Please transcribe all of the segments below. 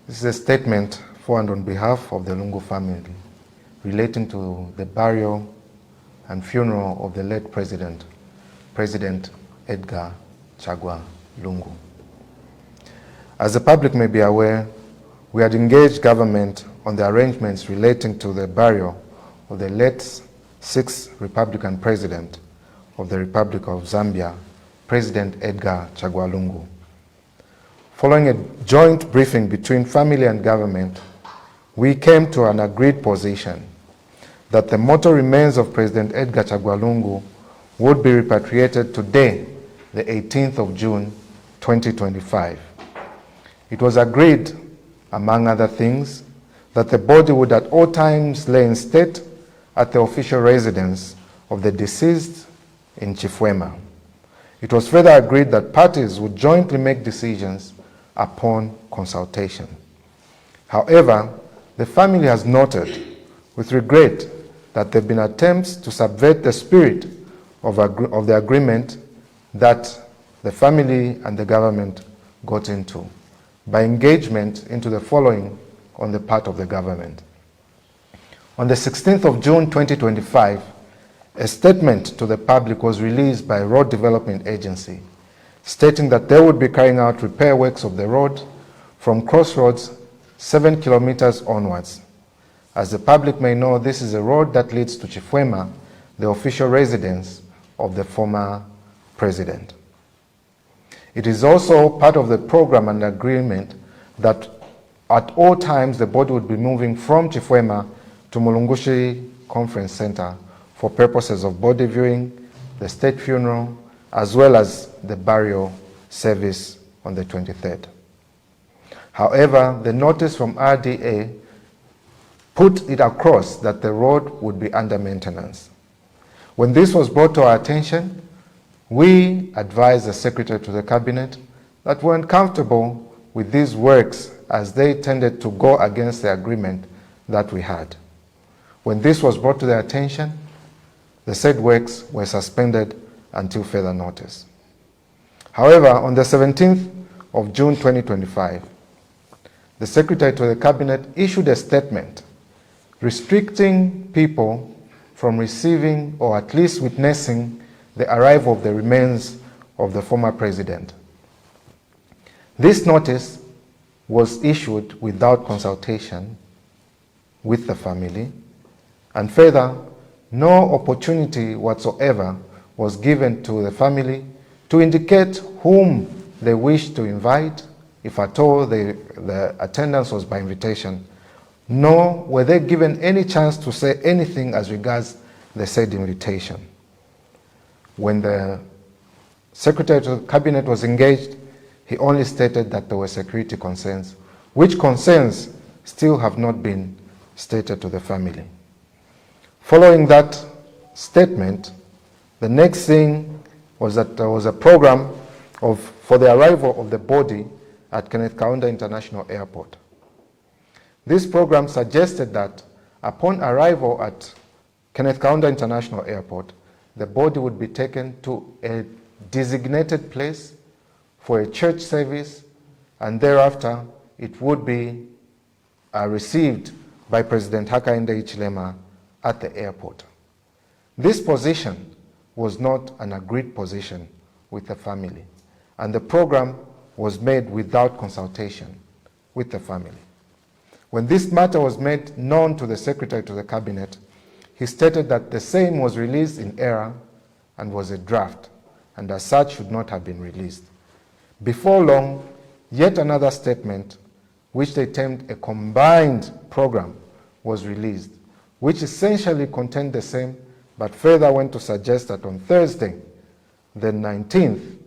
This is a statement for and on behalf of the Lungu family relating to the burial and funeral of the late President Edgar Chagwa Lungu. As the public may be aware, we had engaged government on the arrangements relating to the burial of the late sixth Republican President of the Republic of Zambia, President Edgar Chagwa Lungu. Following a joint briefing between family and government, we came to an agreed position that the mortal remains of President Edgar Chagwa Lungu would be repatriated today, the 18th of June, 2025. It was agreed, among other things, that the body would at all times lay in state at the official residence of the deceased in Chifwema. It was further agreed that parties would jointly make decisions upon consultation. However, the family has noted with regret that there have been attempts to subvert the spirit of the agreement that the family and the government got into by engagement into the following on the part of the government. On the 16th of June 2025, a statement to the public was released by Road Development Agency stating that they would be carrying out repair works of the road from Crossroads 7 kilometers onwards. As the public may know, this is a road that leads to Chifwema, the official residence of the former president. It is also part of the program and agreement that at all times the body would be moving from Chifwema to Mulungushi Conference Center for purposes of body viewing, the state funeral, as well as the burial service on the 23rd. However, the notice from RDA put it across that the road would be under maintenance. When this was brought to our attention, we advised the Secretary to the Cabinet that we weren't comfortable with these works as they tended to go against the agreement that we had. When this was brought to their attention, the said works were suspended until further notice. However, on the 17th of June 2025, the Secretary to the Cabinet issued a statement restricting people from receiving or at least witnessing the arrival of the remains of the former president. This notice was issued without consultation with the family, and further, no opportunity whatsoever was given to the family to indicate whom they wished to invite, if at all the attendance was by invitation, nor were they given any chance to say anything as regards the said invitation. When the Secretary to the Cabinet was engaged, he only stated that there were security concerns, which concerns still have not been stated to the family. Following that statement, the next thing was that there was a program for the arrival of the body at Kenneth Kaunda International Airport. This program suggested that upon arrival at Kenneth Kaunda International Airport, the body would be taken to a designated place for a church service, and thereafter it would be received by President Hakainde Hichilema at the airport. This position was not an agreed position with the family, and the program was made without consultation with the family. When this matter was made known to the Secretary to the Cabinet, he stated that the same was released in error and was a draft, and as such should not have been released. Before long, yet another statement, which they termed a combined program, was released, which essentially contained the same, but further went to suggest that on Thursday, the 19th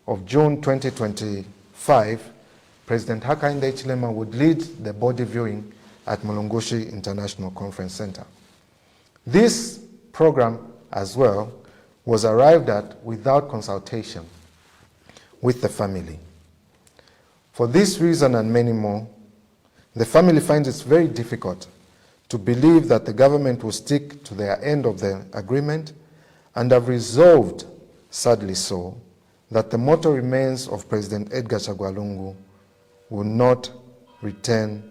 of June 2025, President Hakainde Hichilema would lead the body viewing at Mulungushi International Conference Center. This program as well was arrived at without consultation with the family. For this reason and many more, the family finds it very difficult to believe that the government will stick to their end of the agreement and have resolved, sadly so, that the mortal remains of President Edgar Chagwa Lungu will not return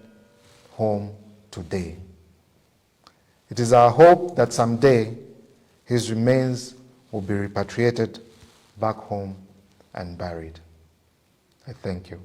home today. It is our hope that someday his remains will be repatriated back home and buried. I thank you.